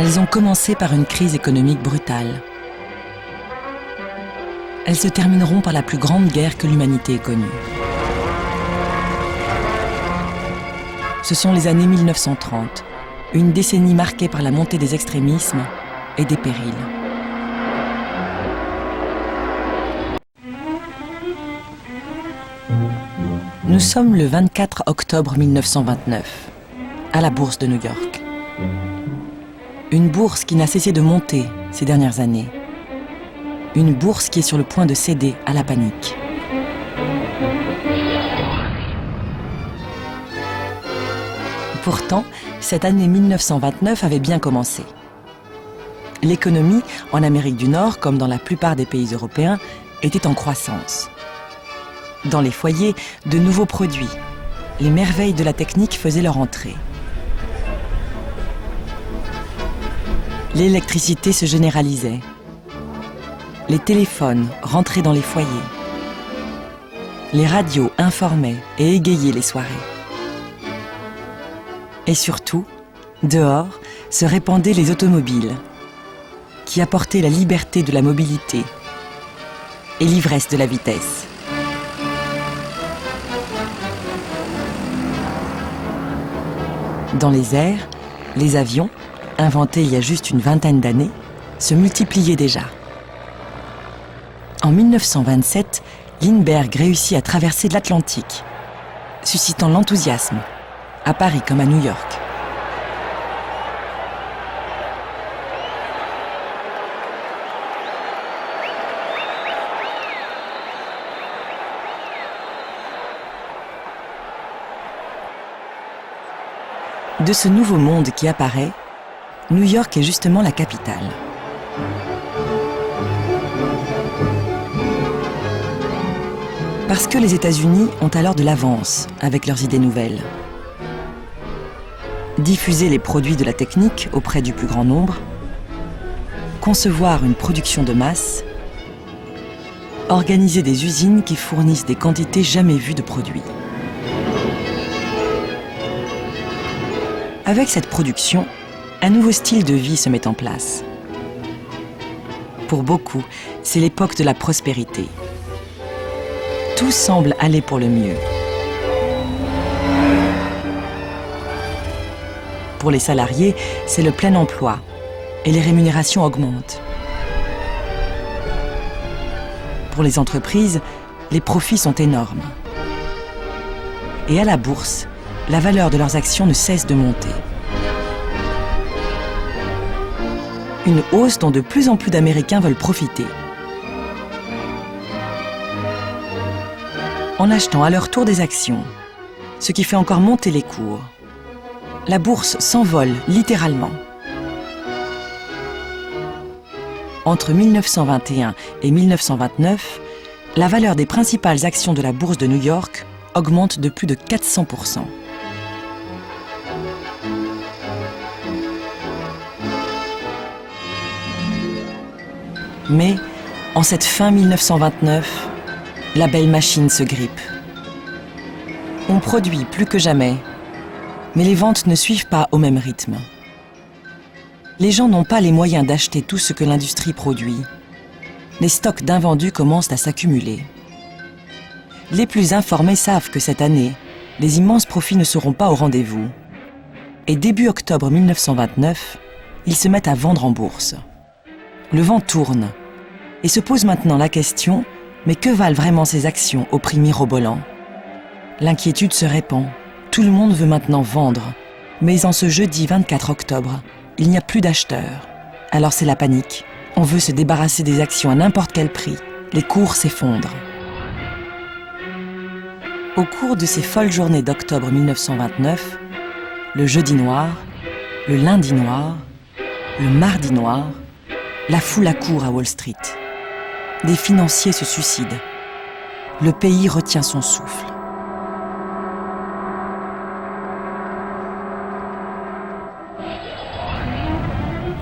Elles ont commencé par une crise économique brutale. Elles se termineront par la plus grande guerre que l'humanité ait connue. Ce sont les années 1930, une décennie marquée par la montée des extrémismes et des périls. Nous sommes le 24 octobre 1929, à la bourse de New York. Une bourse qui n'a cessé de monter ces dernières années. Une bourse qui est sur le point de céder à la panique. Pourtant, cette année 1929 avait bien commencé. L'économie, en Amérique du Nord, comme dans la plupart des pays européens, était en croissance. Dans les foyers, de nouveaux produits, les merveilles de la technique faisaient leur entrée. L'électricité se généralisait. Les téléphones rentraient dans les foyers. Les radios informaient et égayaient les soirées. Et surtout, dehors, se répandaient les automobiles, qui apportaient la liberté de la mobilité et l'ivresse de la vitesse. Dans les airs, les avions, inventés il y a juste une vingtaine d'années, se multipliaient déjà. En 1927, Lindbergh réussit à traverser l'Atlantique, suscitant l'enthousiasme, à Paris comme à New York. De ce nouveau monde qui apparaît, New York est justement la capitale. Parce que les États-Unis ont alors de l'avance avec leurs idées nouvelles. Diffuser les produits de la technique auprès du plus grand nombre, concevoir une production de masse, organiser des usines qui fournissent des quantités jamais vues de produits. Avec cette production, un nouveau style de vie se met en place. Pour beaucoup, c'est l'époque de la prospérité. Tout semble aller pour le mieux. Pour les salariés, c'est le plein emploi et les rémunérations augmentent. Pour les entreprises, les profits sont énormes. Et à la bourse, la valeur de leurs actions ne cesse de monter. Une hausse dont de plus en plus d'Américains veulent profiter. En achetant à leur tour des actions, ce qui fait encore monter les cours. La bourse s'envole littéralement. Entre 1921 et 1929, la valeur des principales actions de la bourse de New York augmente de plus de 400%. Mais, en cette fin 1929, la belle machine se grippe. On produit plus que jamais, mais les ventes ne suivent pas au même rythme. Les gens n'ont pas les moyens d'acheter tout ce que l'industrie produit. Les stocks d'invendus commencent à s'accumuler. Les plus informés savent que cette année, les immenses profits ne seront pas au rendez-vous. Et début octobre 1929, ils se mettent à vendre en bourse. Le vent tourne et se pose maintenant la question, mais que valent vraiment ces actions au prix mirobolant? L'inquiétude se répand. Tout le monde veut maintenant vendre. Mais en ce jeudi 24 octobre, il n'y a plus d'acheteurs. Alors c'est la panique. On veut se débarrasser des actions à n'importe quel prix. Les cours s'effondrent. Au cours de ces folles journées d'octobre 1929, le jeudi noir, le lundi noir, le mardi noir, la foule accourt à Wall Street. Des financiers se suicident. Le pays retient son souffle.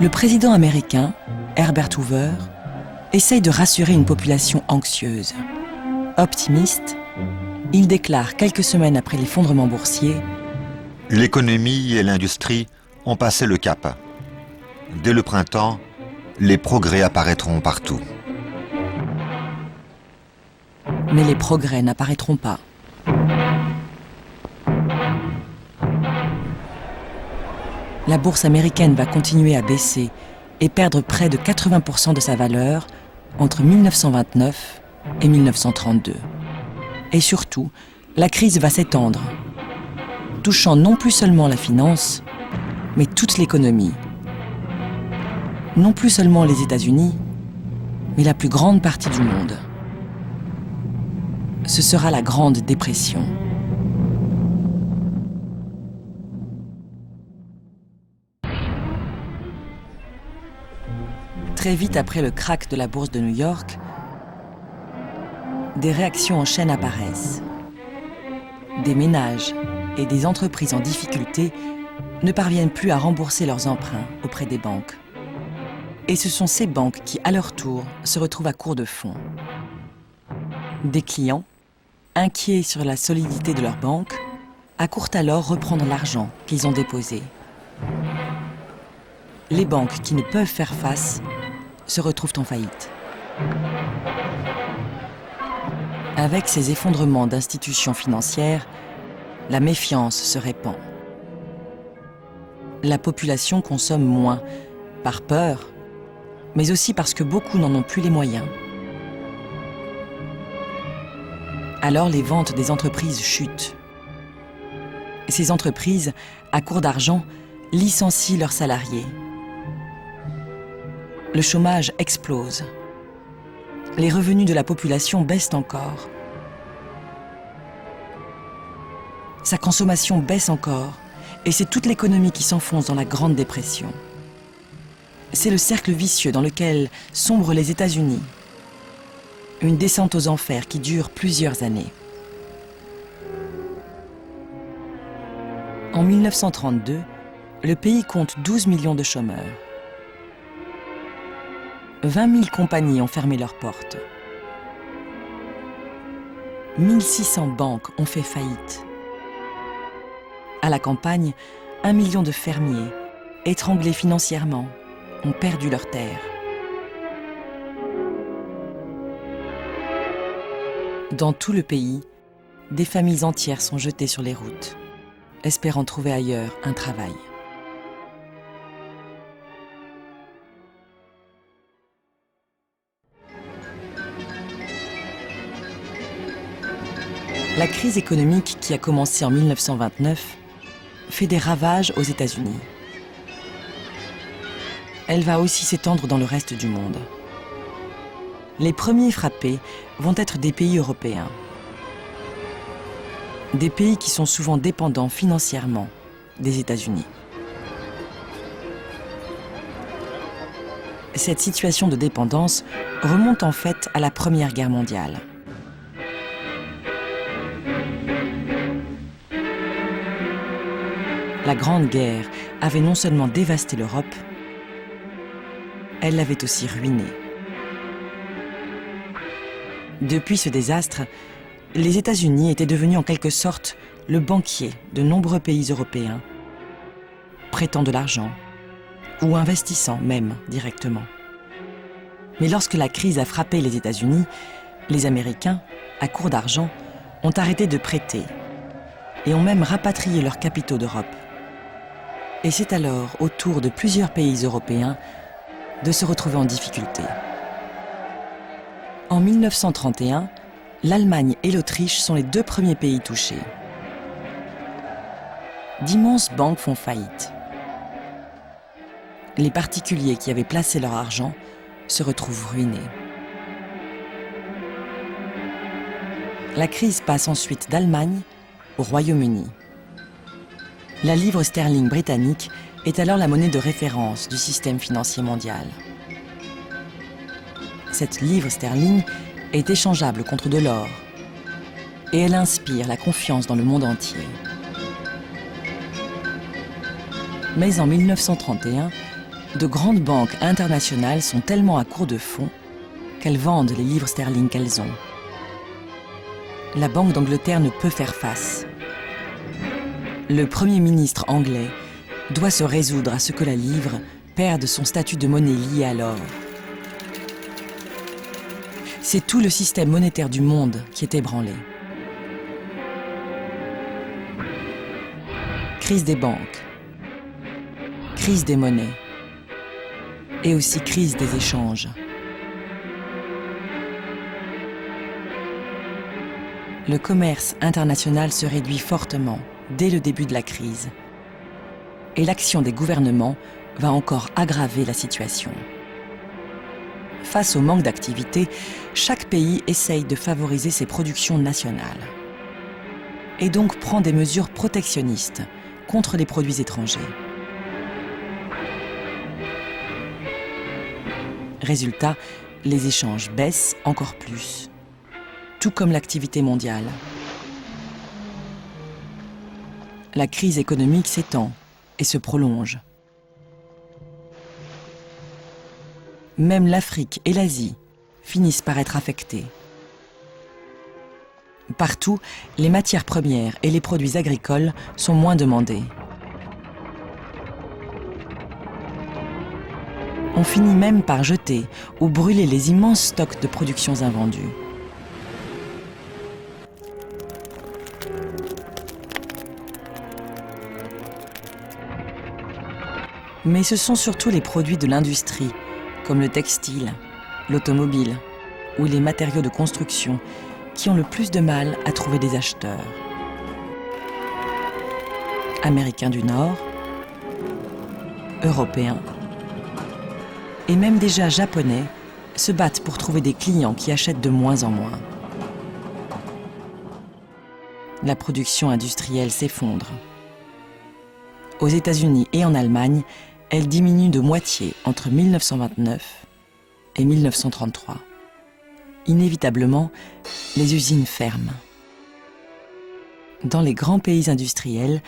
Le président américain, Herbert Hoover, essaye de rassurer une population anxieuse. Optimiste, il déclare quelques semaines après l'effondrement boursier: l'économie et l'industrie ont passé le cap. Dès le printemps, les progrès apparaîtront partout. Mais les progrès n'apparaîtront pas. La bourse américaine va continuer à baisser et perdre près de 80% de sa valeur entre 1929 et 1932. Et surtout, la crise va s'étendre, touchant non plus seulement la finance, mais toute l'économie. Non plus seulement les États-Unis, mais la plus grande partie du monde. Ce sera la Grande Dépression. Très vite après le krach de la bourse de New York, des réactions en chaîne apparaissent. Des ménages et des entreprises en difficulté ne parviennent plus à rembourser leurs emprunts auprès des banques. Et ce sont ces banques qui, à leur tour, se retrouvent à court de fonds. Des clients, inquiets sur la solidité de leur banque, accourent alors reprendre l'argent qu'ils ont déposé. Les banques qui ne peuvent faire face se retrouvent en faillite. Avec ces effondrements d'institutions financières, la méfiance se répand. La population consomme moins, par peur, mais aussi parce que beaucoup n'en ont plus les moyens. Alors les ventes des entreprises chutent. Ces entreprises, à court d'argent, licencient leurs salariés. Le chômage explose. Les revenus de la population baissent encore. Sa consommation baisse encore, et c'est toute l'économie qui s'enfonce dans la Grande Dépression. C'est le cercle vicieux dans lequel sombrent les États-Unis. Une descente aux enfers qui dure plusieurs années. En 1932, le pays compte 12 millions de chômeurs. 20 000 compagnies ont fermé leurs portes. 1600 banques ont fait faillite. À la campagne, 1 million de fermiers, étranglés financièrement, ont perdu leurs terres. Dans tout le pays, des familles entières sont jetées sur les routes, espérant trouver ailleurs un travail. La crise économique qui a commencé en 1929 fait des ravages aux États-Unis. Elle va aussi s'étendre dans le reste du monde. Les premiers frappés vont être des pays européens. Des pays qui sont souvent dépendants financièrement des États-Unis. Cette situation de dépendance remonte en fait à la Première Guerre mondiale. La Grande Guerre avait non seulement dévasté l'Europe, elle l'avait aussi ruinée. Depuis ce désastre, les États-Unis étaient devenus en quelque sorte le banquier de nombreux pays européens, prêtant de l'argent ou investissant même directement. Mais lorsque la crise a frappé les États-Unis, les Américains, à court d'argent, ont arrêté de prêter et ont même rapatrié leurs capitaux d'Europe. Et c'est alors au tour de plusieurs pays européens de se retrouver en difficulté. En 1931, l'Allemagne et l'Autriche sont les deux premiers pays touchés. D'immenses banques font faillite. Les particuliers qui avaient placé leur argent se retrouvent ruinés. La crise passe ensuite d'Allemagne au Royaume-Uni. La livre sterling britannique est alors la monnaie de référence du système financier mondial. Cette livre sterling est échangeable contre de l'or et elle inspire la confiance dans le monde entier. Mais en 1931, de grandes banques internationales sont tellement à court de fonds qu'elles vendent les livres sterling qu'elles ont. La Banque d'Angleterre ne peut faire face. Le Premier ministre anglais doit se résoudre à ce que la livre perde son statut de monnaie lié à l'or. C'est tout le système monétaire du monde qui est ébranlé. Crise des banques, crise des monnaies et aussi crise des échanges. Le commerce international se réduit fortement dès le début de la crise et l'action des gouvernements va encore aggraver la situation. Face au manque d'activité, chaque pays essaye de favoriser ses productions nationales et donc prend des mesures protectionnistes contre les produits étrangers. Résultat, les échanges baissent encore plus, tout comme l'activité mondiale. La crise économique s'étend et se prolonge. Même l'Afrique et l'Asie finissent par être affectées. Partout, les matières premières et les produits agricoles sont moins demandés. On finit même par jeter ou brûler les immenses stocks de productions invendues. Mais ce sont surtout les produits de l'industrie, comme le textile, l'automobile ou les matériaux de construction, qui ont le plus de mal à trouver des acheteurs. Américains du Nord, Européens et même déjà Japonais se battent pour trouver des clients qui achètent de moins en moins. La production industrielle s'effondre. Aux États-Unis et en Allemagne, elle diminue de moitié entre 1929 et 1933. Inévitablement, les usines ferment. Dans les grands pays industriels,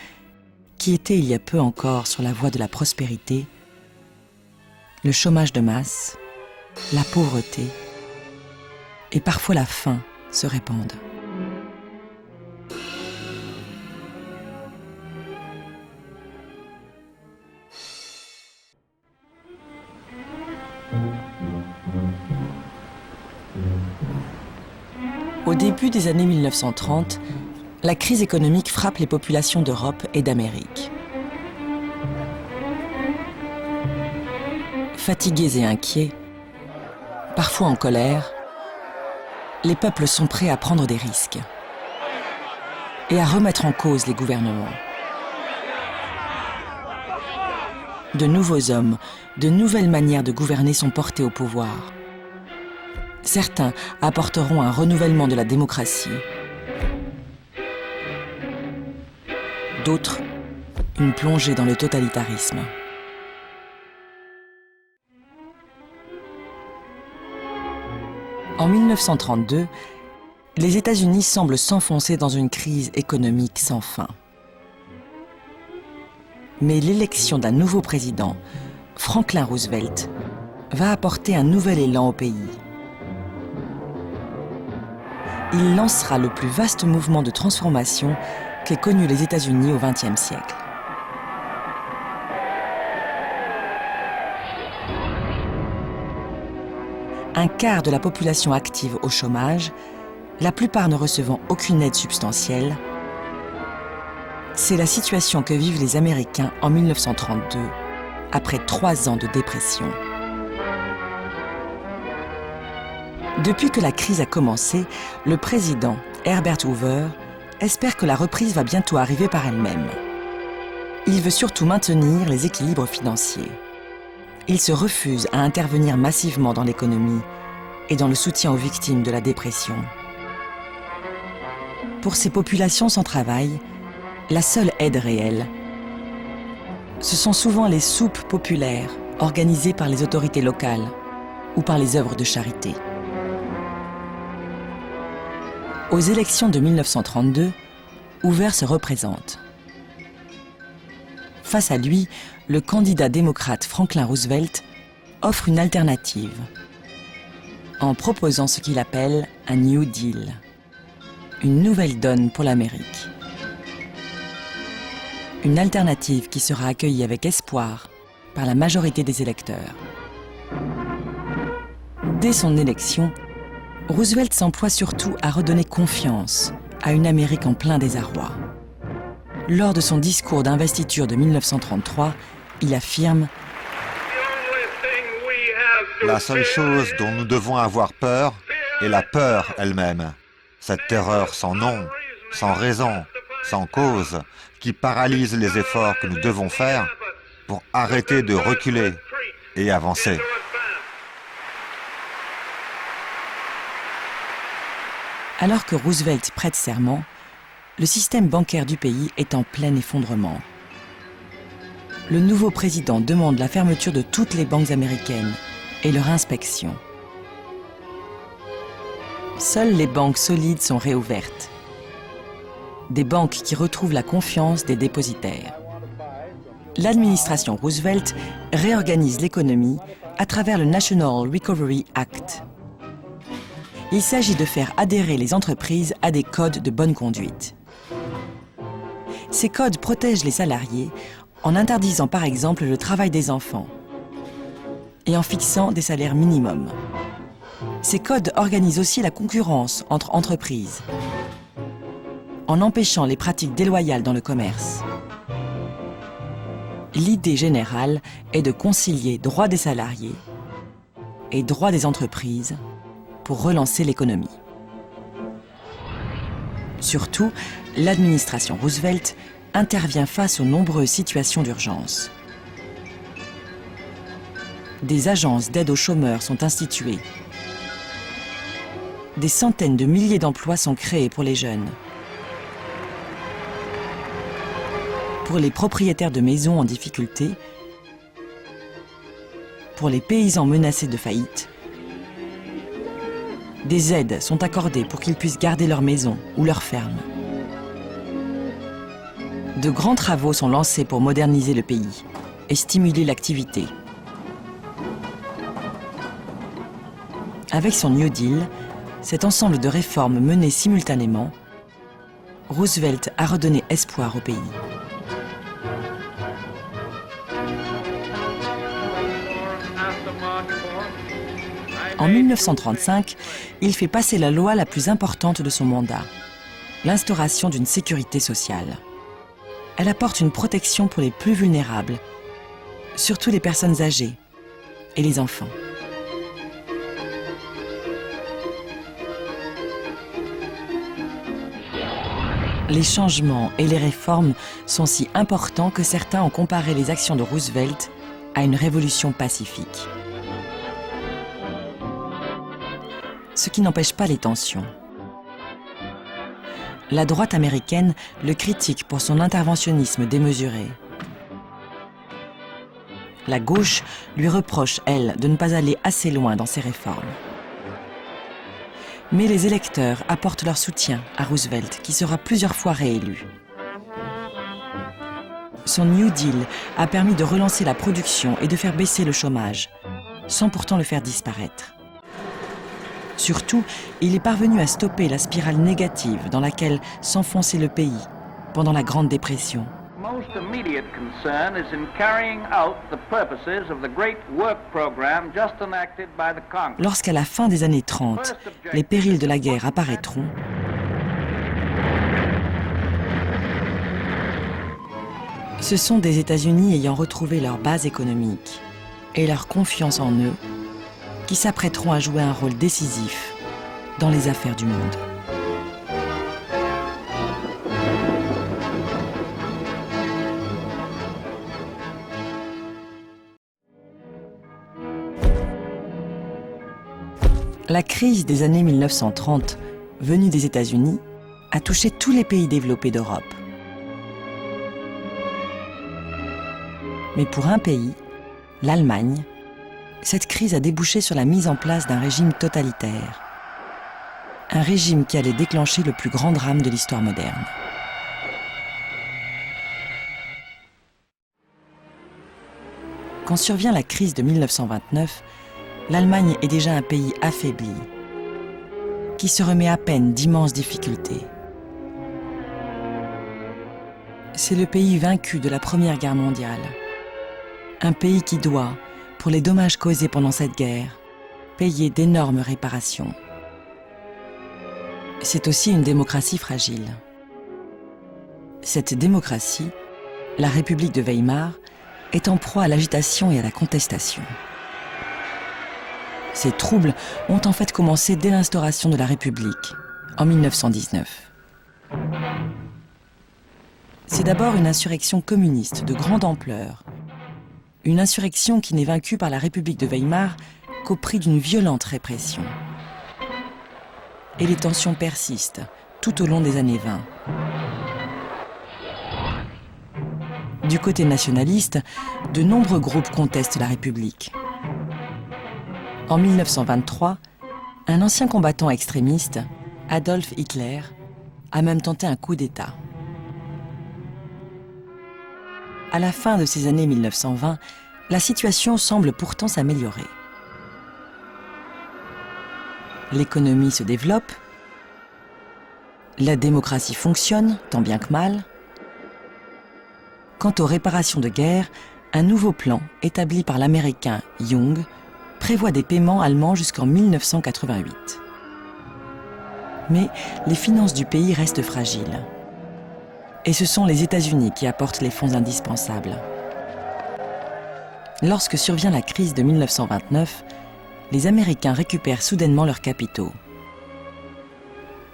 qui étaient il y a peu encore sur la voie de la prospérité, le chômage de masse, la pauvreté et parfois la faim se répandent. Au début des années 1930, la crise économique frappe les populations d'Europe et d'Amérique. Fatigués et inquiets, parfois en colère, les peuples sont prêts à prendre des risques et à remettre en cause les gouvernements. De nouveaux hommes, de nouvelles manières de gouverner sont portés au pouvoir. Certains apporteront un renouvellement de la démocratie. D'autres, une plongée dans le totalitarisme. En 1932, les États-Unis semblent s'enfoncer dans une crise économique sans fin. Mais l'élection d'un nouveau président, Franklin Roosevelt, va apporter un nouvel élan au pays. Il lancera le plus vaste mouvement de transformation qu'aient connu les États-Unis au XXe siècle. Un quart de la population active au chômage, la plupart ne recevant aucune aide substantielle, c'est la situation que vivent les Américains en 1932, après 3 ans de dépression. Depuis que la crise a commencé, le président Herbert Hoover espère que la reprise va bientôt arriver par elle-même. Il veut surtout maintenir les équilibres financiers. Il se refuse à intervenir massivement dans l'économie et dans le soutien aux victimes de la dépression. Pour ces populations sans travail, la seule aide réelle, ce sont souvent les soupes populaires organisées par les autorités locales ou par les œuvres de charité. Aux élections de 1932, Hoover se représente. Face à lui, le candidat démocrate Franklin Roosevelt offre une alternative en proposant ce qu'il appelle un New Deal, une nouvelle donne pour l'Amérique. Une alternative qui sera accueillie avec espoir par la majorité des électeurs. Dès son élection, Roosevelt s'emploie surtout à redonner confiance à une Amérique en plein désarroi. Lors de son discours d'investiture de 1933, il affirme « La seule chose dont nous devons avoir peur est la peur elle-même. Cette terreur sans nom, sans raison, sans cause, qui paralyse les efforts que nous devons faire pour arrêter de reculer et avancer. » Alors que Roosevelt prête serment, le système bancaire du pays est en plein effondrement. Le nouveau président demande la fermeture de toutes les banques américaines et leur inspection. Seules les banques solides sont réouvertes. Des banques qui retrouvent la confiance des dépositaires. L'administration Roosevelt réorganise l'économie à travers le National Recovery Act. Il s'agit de faire adhérer les entreprises à des codes de bonne conduite. Ces codes protègent les salariés en interdisant par exemple le travail des enfants et en fixant des salaires minimums. Ces codes organisent aussi la concurrence entre entreprises en empêchant les pratiques déloyales dans le commerce. L'idée générale est de concilier droit des salariés et droit des entreprises pour relancer l'économie. Surtout, l'administration Roosevelt intervient face aux nombreuses situations d'urgence. Des agences d'aide aux chômeurs sont instituées. Des centaines de milliers d'emplois sont créés pour les jeunes. Pour les propriétaires de maisons en difficulté, pour les paysans menacés de faillite, des aides sont accordées pour qu'ils puissent garder leur maison ou leur ferme. De grands travaux sont lancés pour moderniser le pays et stimuler l'activité. Avec son New Deal, cet ensemble de réformes menées simultanément, Roosevelt a redonné espoir au pays. En 1935, il fait passer la loi la plus importante de son mandat, l'instauration d'une sécurité sociale. Elle apporte une protection pour les plus vulnérables, surtout les personnes âgées et les enfants. Les changements et les réformes sont si importants que certains ont comparé les actions de Roosevelt à une révolution pacifique. Ce qui n'empêche pas les tensions. La droite américaine le critique pour son interventionnisme démesuré. La gauche lui reproche, elle, de ne pas aller assez loin dans ses réformes. Mais les électeurs apportent leur soutien à Roosevelt, qui sera plusieurs fois réélu. Son New Deal a permis de relancer la production et de faire baisser le chômage, sans pourtant le faire disparaître. Surtout, il est parvenu à stopper la spirale négative dans laquelle s'enfonçait le pays pendant la Grande Dépression. Lorsqu'à la fin des années 30, les périls de la guerre apparaîtront, ce sont des États-Unis ayant retrouvé leur base économique et leur confiance en eux qui s'apprêteront à jouer un rôle décisif dans les affaires du monde. La crise des années 1930, venue des États-Unis, a touché tous les pays développés d'Europe. Mais pour un pays, l'Allemagne, cette crise a débouché sur la mise en place d'un régime totalitaire. Un régime qui allait déclencher le plus grand drame de l'histoire moderne. Quand survient la crise de 1929, l'Allemagne est déjà un pays affaibli, qui se remet à peine d'immenses difficultés. C'est le pays vaincu de la Première Guerre mondiale. Un pays qui doit, pour les dommages causés pendant cette guerre, payer d'énormes réparations. C'est aussi une démocratie fragile. Cette démocratie, la République de Weimar, est en proie à l'agitation et à la contestation. Ces troubles ont en fait commencé dès l'instauration de la République, en 1919. C'est d'abord une insurrection communiste de grande ampleur. Une insurrection qui n'est vaincue par la République de Weimar qu'au prix d'une violente répression. Et les tensions persistent tout au long des années 20. Du côté nationaliste, de nombreux groupes contestent la République. En 1923, un ancien combattant extrémiste, Adolf Hitler, a même tenté un coup d'État. À la fin de ces années 1920, la situation semble pourtant s'améliorer. L'économie se développe, la démocratie fonctionne, tant bien que mal. Quant aux réparations de guerre, un nouveau plan établi par l'Américain Young prévoit des paiements allemands jusqu'en 1988. Mais les finances du pays restent fragiles. Et ce sont les États-Unis qui apportent les fonds indispensables. Lorsque survient la crise de 1929, les Américains récupèrent soudainement leurs capitaux.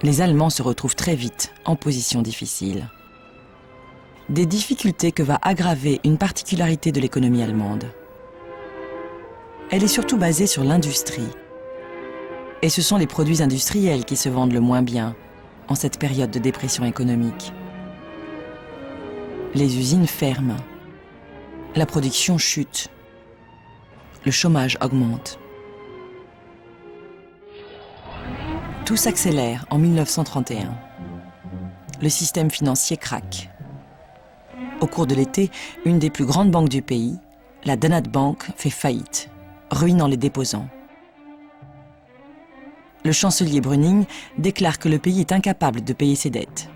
Les Allemands se retrouvent très vite en position difficile. Des difficultés que va aggraver une particularité de l'économie allemande. Elle est surtout basée sur l'industrie. Et ce sont les produits industriels qui se vendent le moins bien en cette période de dépression économique. Les usines ferment. La production chute. Le chômage augmente. Tout s'accélère en 1931. Le système financier craque. Au cours de l'été, une des plus grandes banques du pays, la Danat Bank, fait faillite, ruinant les déposants. Le chancelier Brüning déclare que le pays est incapable de payer ses dettes.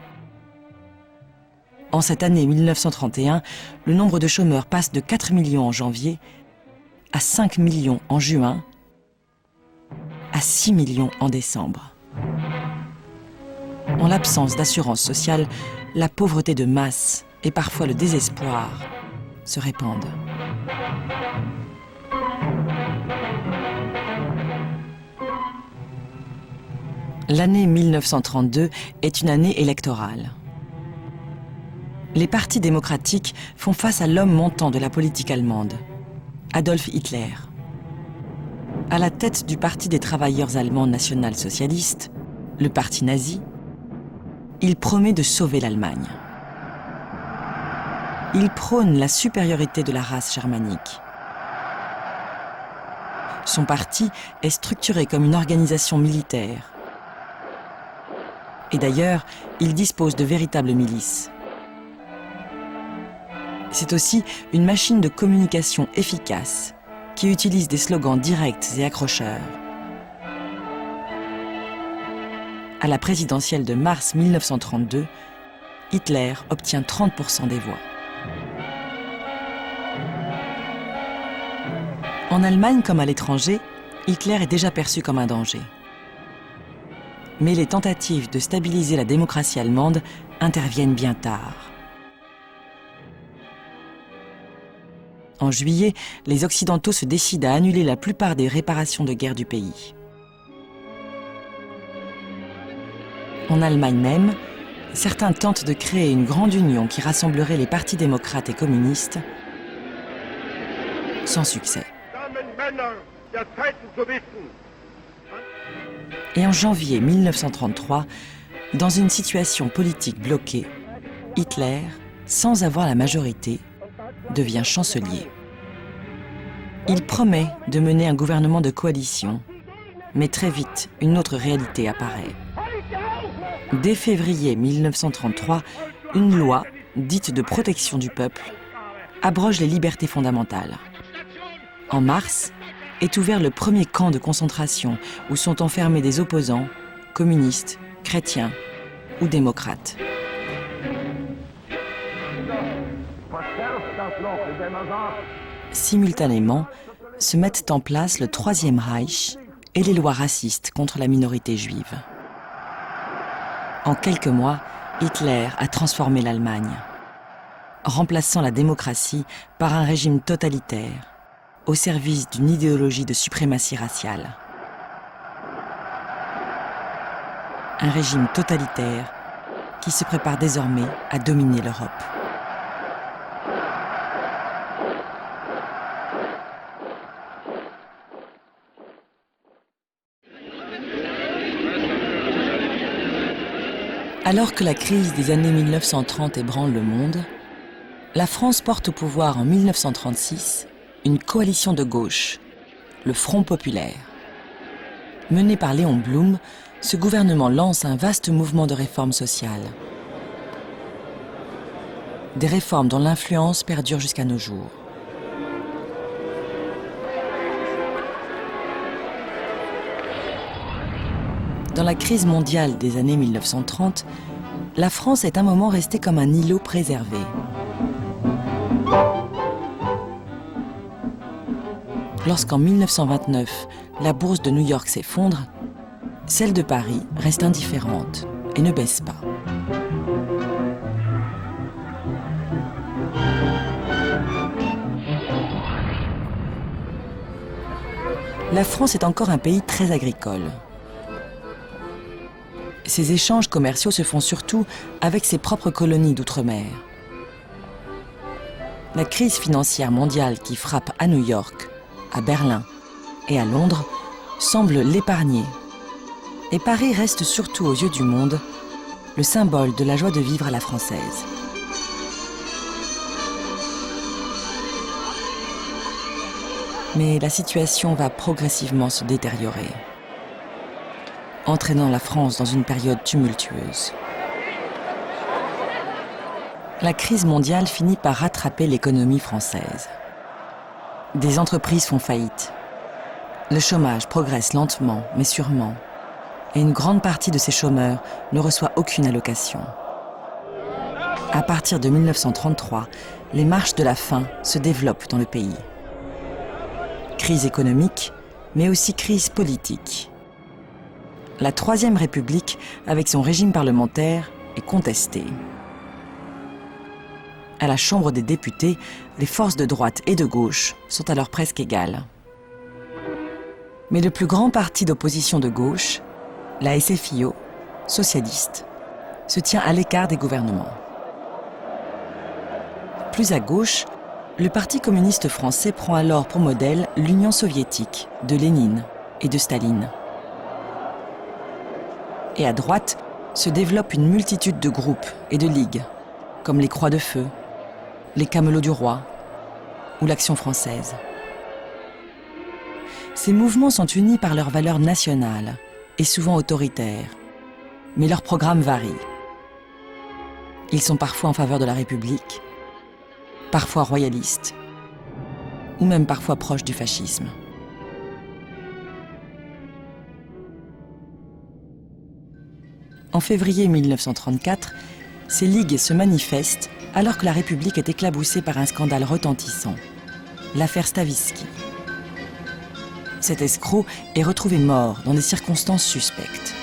En cette année 1931, le nombre de chômeurs passe de 4 millions en janvier à 5 millions en juin, à 6 millions en décembre. En l'absence d'assurance sociale, la pauvreté de masse et parfois le désespoir se répandent. L'année 1932 est une année électorale. Les partis démocratiques font face à l'homme montant de la politique allemande, Adolf Hitler. À la tête du Parti des travailleurs allemands national-socialistes, le parti nazi, il promet de sauver l'Allemagne. Il prône la supériorité de la race germanique. Son parti est structuré comme une organisation militaire. Et d'ailleurs, il dispose de véritables milices. C'est aussi une machine de communication efficace qui utilise des slogans directs et accrocheurs. À la présidentielle de mars 1932, Hitler obtient 30% des voix. En Allemagne comme à l'étranger, Hitler est déjà perçu comme un danger. Mais les tentatives de stabiliser la démocratie allemande interviennent bien tard. En juillet, les Occidentaux se décident à annuler la plupart des réparations de guerre du pays. En Allemagne même, certains tentent de créer une grande union qui rassemblerait les partis démocrates et communistes, sans succès. Et en janvier 1933, dans une situation politique bloquée, Hitler, sans avoir la majorité, devient chancelier. Il promet de mener un gouvernement de coalition, mais très vite, une autre réalité apparaît. Dès février 1933, une loi, dite de protection du peuple, abroge les libertés fondamentales. En mars, est ouvert le premier camp de concentration où sont enfermés des opposants, communistes, chrétiens ou démocrates. Simultanément, se mettent en place le Troisième Reich et les lois racistes contre la minorité juive. En quelques mois, Hitler a transformé l'Allemagne, remplaçant la démocratie par un régime totalitaire, au service d'une idéologie de suprématie raciale. Un régime totalitaire qui se prépare désormais à dominer l'Europe. Alors que la crise des années 1930 ébranle le monde, la France porte au pouvoir en 1936 une coalition de gauche, le Front populaire. Mené par Léon Blum, ce gouvernement lance un vaste mouvement de réformes sociales. Des réformes dont l'influence perdure jusqu'à nos jours. Dans la crise mondiale des années 1930, la France est un moment restée comme un îlot préservé. Lorsqu'en 1929, la bourse de New York s'effondre, celle de Paris reste indifférente et ne baisse pas. La France est encore un pays très agricole. Ses échanges commerciaux se font surtout avec ses propres colonies d'outre-mer. La crise financière mondiale qui frappe à New York, à Berlin et à Londres semble l'épargner. Et Paris reste surtout aux yeux du monde le symbole de la joie de vivre à la française. Mais la situation va progressivement se détériorer, entraînant la France dans une période tumultueuse. La crise mondiale finit par rattraper l'économie française. Des entreprises font faillite. Le chômage progresse lentement, mais sûrement. Et une grande partie de ces chômeurs ne reçoit aucune allocation. À partir de 1933, les marches de la faim se développent dans le pays. Crise économique, mais aussi crise politique. La Troisième République, avec son régime parlementaire, est contestée. À la Chambre des députés, les forces de droite et de gauche sont alors presque égales. Mais le plus grand parti d'opposition de gauche, la SFIO, socialiste, se tient à l'écart des gouvernements. Plus à gauche, le Parti communiste français prend alors pour modèle l'Union soviétique de Lénine et de Staline. Et à droite se développe une multitude de groupes et de ligues, comme les Croix de Feu, les Camelots du Roi ou l'Action française. Ces mouvements sont unis par leurs valeurs nationales et souvent autoritaires, mais leurs programmes varient. Ils sont parfois en faveur de la République, parfois royalistes, ou même parfois proches du fascisme. En février 1934, ces ligues se manifestent alors que la République est éclaboussée par un scandale retentissant, l'affaire Stavisky. Cet escroc est retrouvé mort dans des circonstances suspectes.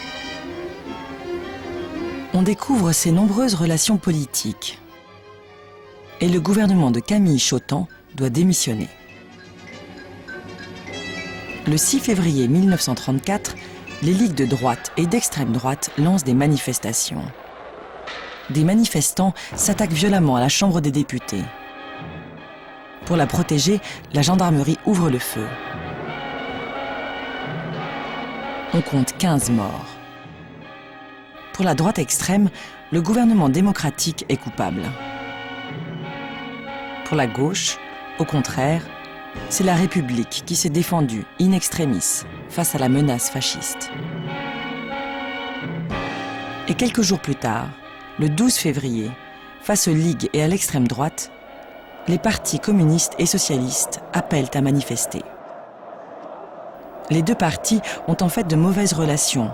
On découvre ses nombreuses relations politiques. Et le gouvernement de Camille Chautemps doit démissionner. Le 6 février 1934, les ligues de droite et d'extrême droite lancent des manifestations. Des manifestants s'attaquent violemment à la Chambre des députés. Pour la protéger, la gendarmerie ouvre le feu. On compte 15 morts. Pour la droite extrême, le gouvernement démocratique est coupable. Pour la gauche, au contraire, c'est la République qui s'est défendue in extremis face à la menace fasciste. Et quelques jours plus tard, le 12 février, face aux ligues et à l'extrême droite, les partis communistes et socialistes appellent à manifester. Les deux partis ont en fait de mauvaises relations,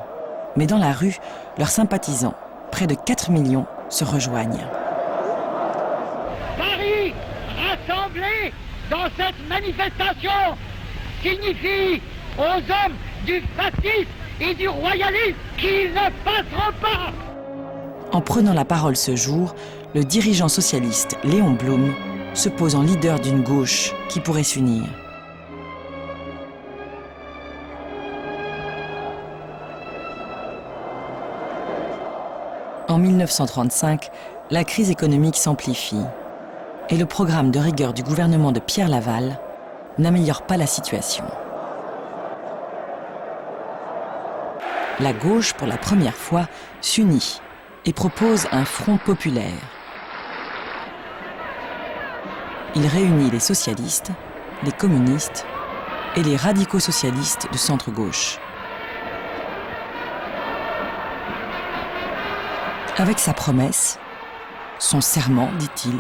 mais dans la rue, leurs sympathisants, près de 4 millions, se rejoignent. Paris, rassemblez dans cette manifestation signifie aux hommes du fascisme et du royalisme qu'ils ne passeront pas. En prenant la parole ce jour, le dirigeant socialiste Léon Blum se pose en leader d'une gauche qui pourrait s'unir. En 1935, la crise économique s'amplifie et le programme de rigueur du gouvernement de Pierre Laval n'améliore pas la situation. La gauche, pour la première fois, s'unit et propose un front populaire. Il réunit les socialistes, les communistes et les radicaux socialistes de centre-gauche. Avec sa promesse, son serment, dit-il,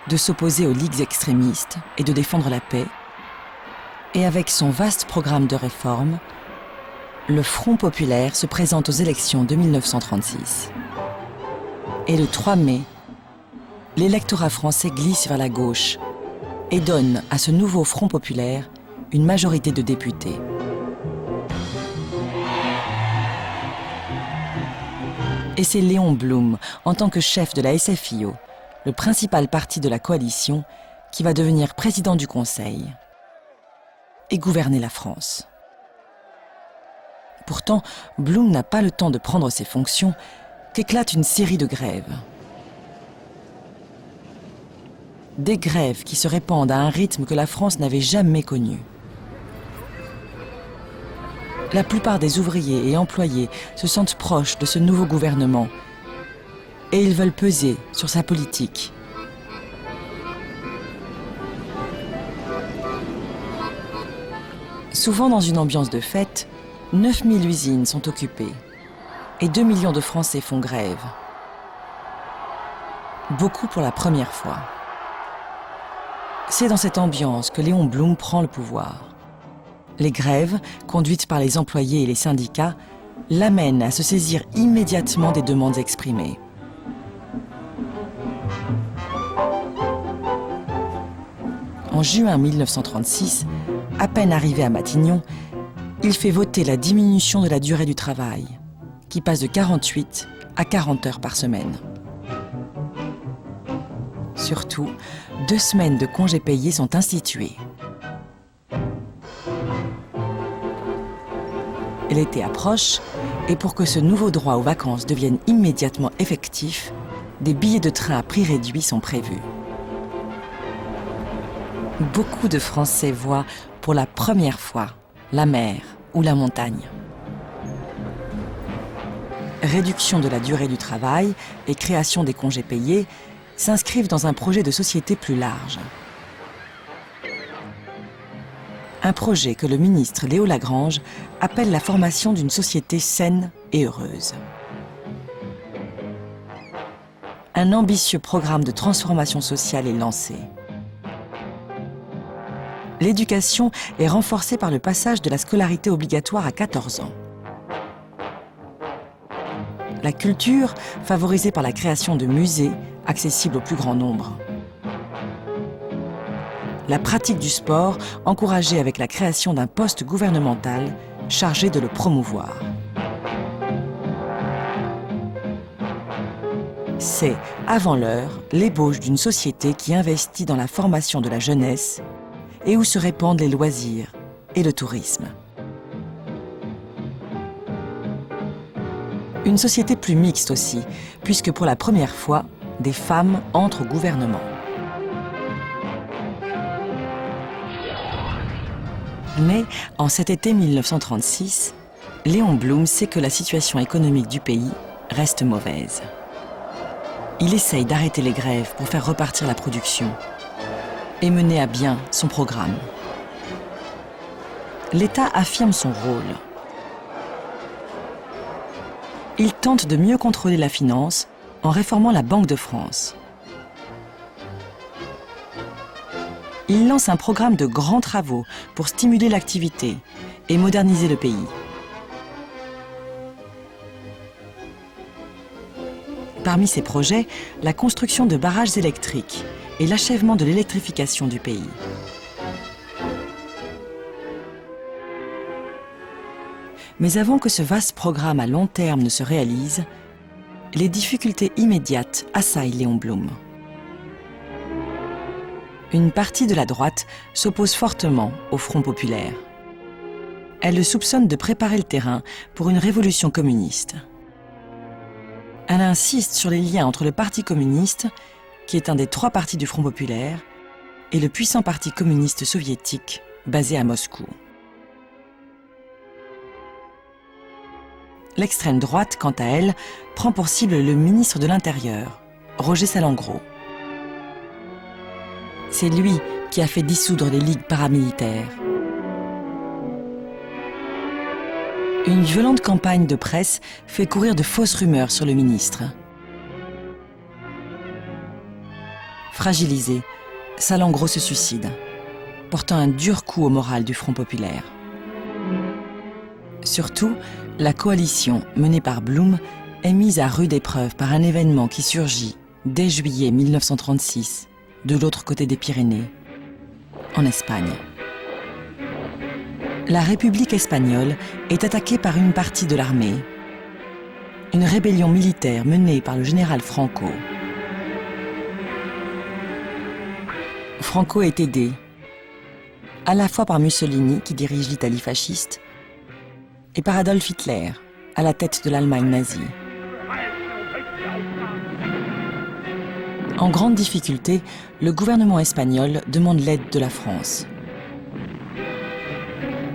de s'opposer aux ligues extrémistes et de défendre la paix, et avec son vaste programme de réformes, le Front populaire se présente aux élections de 1936. Et le 3 mai, l'électorat français glisse vers la gauche et donne à ce nouveau Front populaire une majorité de députés. Et c'est Léon Blum, en tant que chef de la SFIO, le principal parti de la coalition, qui va devenir président du Conseil et gouverner la France. Pourtant, Blum n'a pas le temps de prendre ses fonctions qu'éclate une série de grèves. Des grèves qui se répandent à un rythme que la France n'avait jamais connu. La plupart des ouvriers et employés se sentent proches de ce nouveau gouvernement et ils veulent peser sur sa politique. Souvent dans une ambiance de fête, 9000 usines sont occupées et 2 millions de Français font grève. Beaucoup pour la première fois. C'est dans cette ambiance que Léon Blum prend le pouvoir. Les grèves, conduites par les employés et les syndicats, l'amènent à se saisir immédiatement des demandes exprimées. En juin 1936, à peine arrivé à Matignon, il fait voter la diminution de la durée du travail, qui passe de 48 à 40 heures par semaine. Surtout, 2 semaines de congés payés sont instituées. L'été approche, et pour que ce nouveau droit aux vacances devienne immédiatement effectif, des billets de train à prix réduit sont prévus. Beaucoup de Français voient pour la première fois la mer ou la montagne. Réduction de la durée du travail et création des congés payés s'inscrivent dans un projet de société plus large. Un projet que le ministre Léo Lagrange appelle la formation d'une société saine et heureuse. Un ambitieux programme de transformation sociale est lancé. L'éducation est renforcée par le passage de la scolarité obligatoire à 14 ans. La culture, favorisée par la création de musées accessibles au plus grand nombre. La pratique du sport, encouragée avec la création d'un poste gouvernemental chargé de le promouvoir. C'est, avant l'heure, l'ébauche d'une société qui investit dans la formation de la jeunesse et où se répandent les loisirs et le tourisme. Une société plus mixte aussi, puisque pour la première fois, des femmes entrent au gouvernement. Mais, en cet été 1936, Léon Blum sait que la situation économique du pays reste mauvaise. Il essaye d'arrêter les grèves pour faire repartir la production et mener à bien son programme. L'État affirme son rôle. Il tente de mieux contrôler la finance en réformant la Banque de France. Il lance un programme de grands travaux pour stimuler l'activité et moderniser le pays. Parmi ces projets, la construction de barrages électriques et l'achèvement de l'électrification du pays. Mais avant que ce vaste programme à long terme ne se réalise, les difficultés immédiates assaillent Léon Blum. Une partie de la droite s'oppose fortement au Front populaire. Elle le soupçonne de préparer le terrain pour une révolution communiste. Elle insiste sur les liens entre le Parti communiste, qui est un des 3 partis du Front populaire, et le puissant Parti communiste soviétique, basé à Moscou. L'extrême droite, quant à elle, prend pour cible le ministre de l'Intérieur, Roger Salengro. C'est lui qui a fait dissoudre les ligues paramilitaires. Une violente campagne de presse fait courir de fausses rumeurs sur le ministre. Fragilisé, Salengro se suicide, portant un dur coup au moral du Front populaire. Surtout, la coalition menée par Blum est mise à rude épreuve par un événement qui surgit dès juillet 1936, de l'autre côté des Pyrénées, en Espagne. La République espagnole est attaquée par une partie de l'armée. Une rébellion militaire menée par le général Franco. Franco est aidé, à la fois par Mussolini, qui dirige l'Italie fasciste, et par Adolf Hitler, à la tête de l'Allemagne nazie. En grande difficulté, le gouvernement espagnol demande l'aide de la France.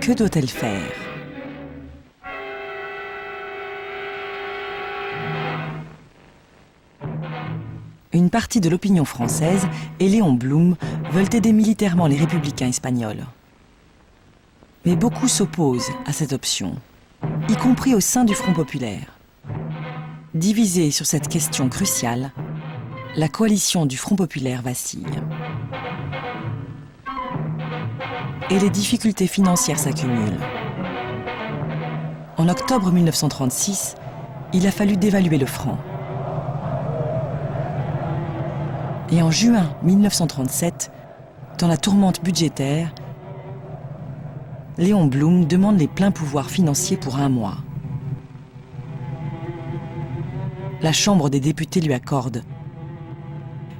Que doit-elle faire ? Une partie de l'opinion française et Léon Blum veulent aider militairement les républicains espagnols. Mais beaucoup s'opposent à cette option, y compris au sein du Front populaire. Divisée sur cette question cruciale, la coalition du Front populaire vacille. Et les difficultés financières s'accumulent. En octobre 1936, il a fallu dévaluer le franc. Et en juin 1937, dans la tourmente budgétaire, Léon Blum demande les pleins pouvoirs financiers pour 1 mois. La Chambre des députés lui accorde,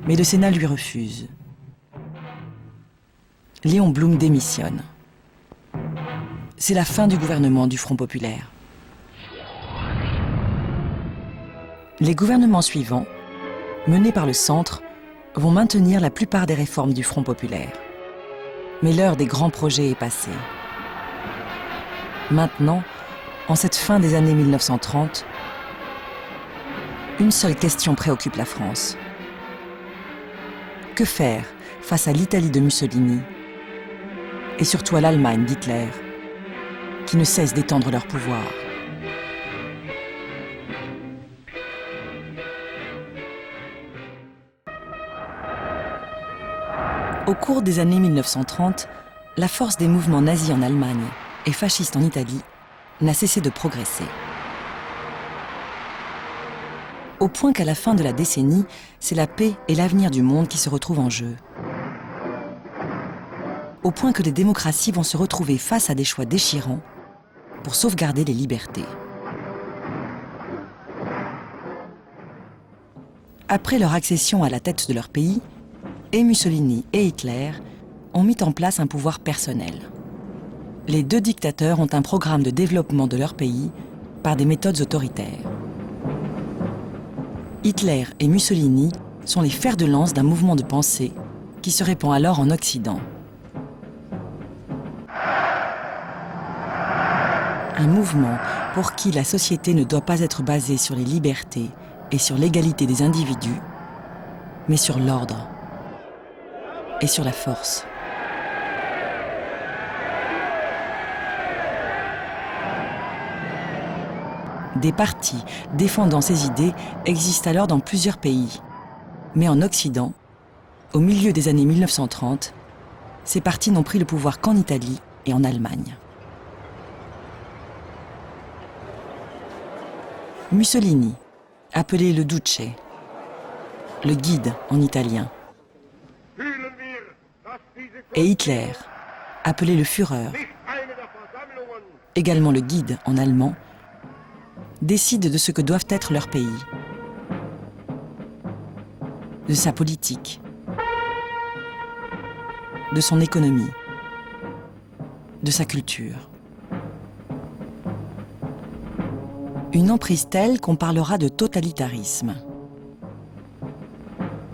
mais le Sénat lui refuse. Léon Blum démissionne. C'est la fin du gouvernement du Front populaire. Les gouvernements suivants, menés par le centre, vont maintenir la plupart des réformes du Front populaire. Mais l'heure des grands projets est passée. Maintenant, en cette fin des années 1930, une seule question préoccupe la France. Que faire face à l'Italie de Mussolini et surtout à l'Allemagne d'Hitler, qui ne cesse d'étendre leur pouvoir? Au cours des années 1930, la force des mouvements nazis en Allemagne et fascistes en Italie n'a cessé de progresser. Au point qu'à la fin de la décennie, c'est la paix et l'avenir du monde qui se retrouvent en jeu. Au point que les démocraties vont se retrouver face à des choix déchirants pour sauvegarder les libertés. Après leur accession à la tête de leur pays, et Mussolini et Hitler ont mis en place un pouvoir personnel. Les 2 dictateurs ont un programme de développement de leur pays par des méthodes autoritaires. Hitler et Mussolini sont les fers de lance d'un mouvement de pensée qui se répand alors en Occident. Un mouvement pour qui la société ne doit pas être basée sur les libertés et sur l'égalité des individus, mais sur l'ordre et sur la force. Des partis défendant ces idées existent alors dans plusieurs pays. Mais en Occident, au milieu des années 1930, ces partis n'ont pris le pouvoir qu'en Italie et en Allemagne. Mussolini, appelé le Duce, le guide en italien, et Hitler, appelé le Führer, également le guide en allemand, décident de ce que doivent être leurs pays, de sa politique, de son économie, de sa culture. Une emprise telle qu'on parlera de totalitarisme.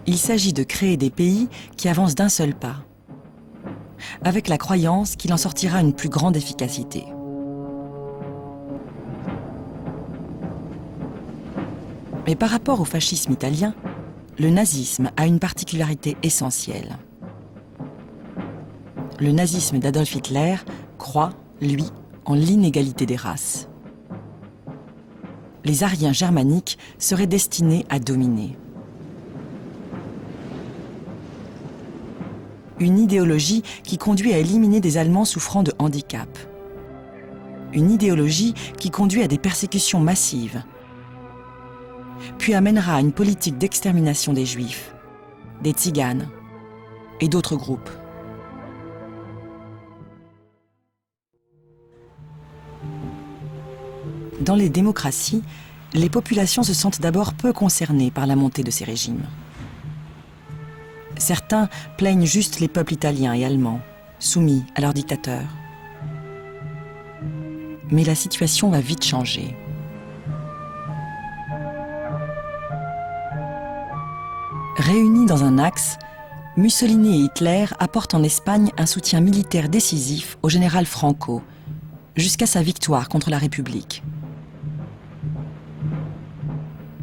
Il s'agit de créer des pays qui avancent d'un seul pas, avec la croyance qu'il en sortira une plus grande efficacité. Mais par rapport au fascisme italien, le nazisme a une particularité essentielle. Le nazisme d'Adolf Hitler croit, lui, en l'inégalité des races. Les Aryens germaniques seraient destinés à dominer. Une idéologie qui conduit à éliminer des Allemands souffrant de handicap. Une idéologie qui conduit à des persécutions massives, puis amènera à une politique d'extermination des Juifs, des Tziganes et d'autres groupes. Dans les démocraties, les populations se sentent d'abord peu concernées par la montée de ces régimes. Certains plaignent juste les peuples italiens et allemands, soumis à leurs dictateurs. Mais la situation va vite changer. Réunis dans un axe, Mussolini et Hitler apportent en Espagne un soutien militaire décisif au général Franco, jusqu'à sa victoire contre la République.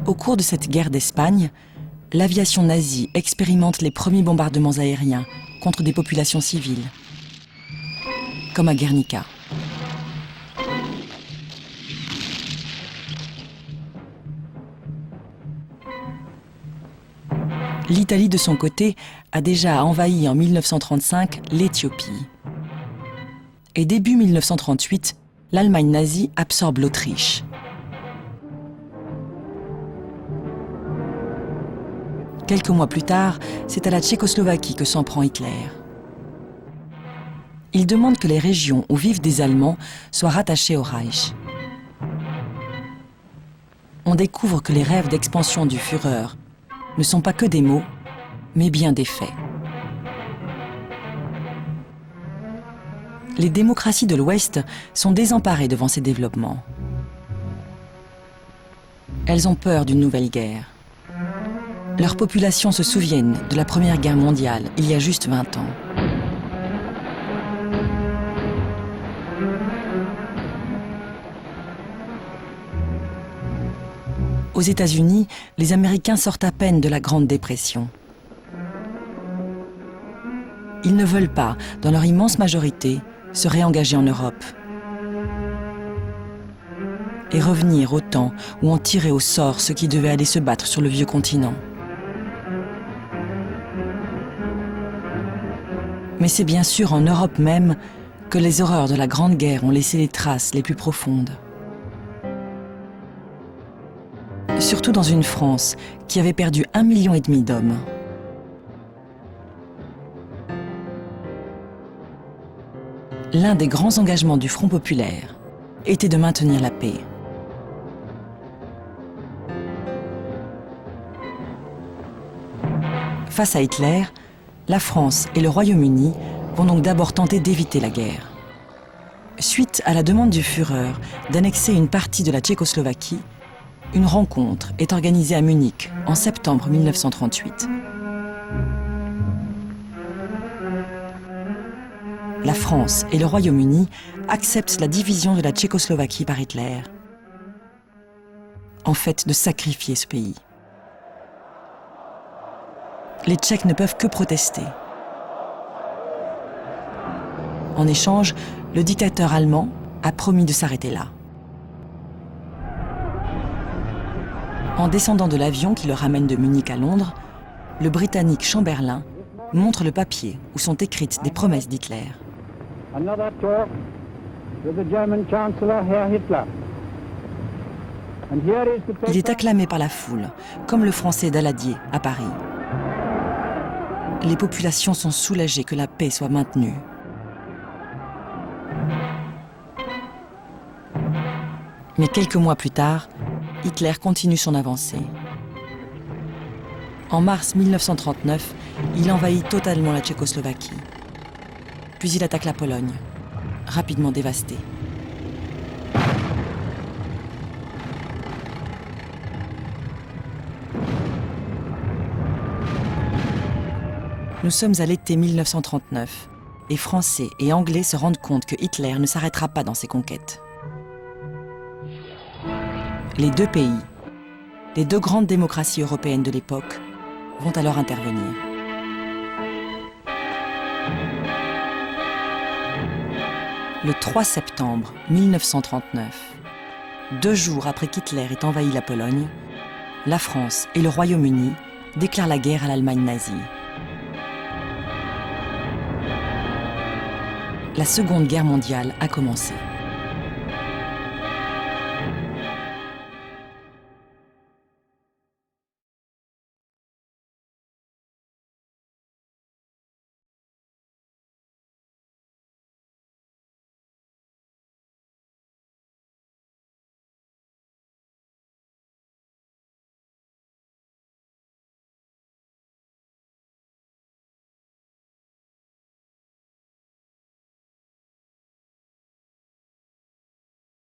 Au cours de cette guerre d'Espagne, l'aviation nazie expérimente les premiers bombardements aériens contre des populations civiles, comme à Guernica. L'Italie, de son côté, a déjà envahi en 1935 l'Éthiopie. Et début 1938, l'Allemagne nazie absorbe l'Autriche. Quelques mois plus tard, c'est à la Tchécoslovaquie que s'en prend Hitler. Il demande que les régions où vivent des Allemands soient rattachées au Reich. On découvre que les rêves d'expansion du Führer ne sont pas que des mots, mais bien des faits. Les démocraties de l'Ouest sont désemparées devant ces développements. Elles ont peur d'une nouvelle guerre. Leurs populations se souviennent de la Première Guerre mondiale, il y a juste 20 ans. Aux États-Unis, les Américains sortent à peine de la Grande Dépression. Ils ne veulent pas, dans leur immense majorité, se réengager en Europe et revenir au temps où on tirait au sort ceux qui devaient aller se battre sur le vieux continent. Mais c'est bien sûr en Europe même que les horreurs de la Grande Guerre ont laissé les traces les plus profondes. Surtout dans une France qui avait perdu 1,5 million d'hommes. L'un des grands engagements du Front populaire était de maintenir la paix. Face à Hitler, la France et le Royaume-Uni vont donc d'abord tenter d'éviter la guerre. Suite à la demande du Führer d'annexer une partie de la Tchécoslovaquie, une rencontre est organisée à Munich en septembre 1938. La France et le Royaume-Uni acceptent la division de la Tchécoslovaquie par Hitler. En fait, de sacrifier ce pays. Les Tchèques ne peuvent que protester. En échange, le dictateur allemand a promis de s'arrêter là. En descendant de l'avion qui le ramène de Munich à Londres, le Britannique Chamberlain montre le papier où sont écrites des promesses d'Hitler. Il est acclamé par la foule, comme le français Daladier à Paris. Les populations sont soulagées que la paix soit maintenue. Mais quelques mois plus tard, Hitler continue son avancée. En mars 1939, il envahit totalement la Tchécoslovaquie. Puis il attaque la Pologne, rapidement dévastée. Nous sommes à l'été 1939, et Français et Anglais se rendent compte que Hitler ne s'arrêtera pas dans ses conquêtes. Les deux pays, les deux grandes démocraties européennes de l'époque, vont alors intervenir. Le 3 septembre 1939, 2 jours après qu'Hitler ait envahi la Pologne, la France et le Royaume-Uni déclarent la guerre à l'Allemagne nazie. La Seconde Guerre mondiale a commencé.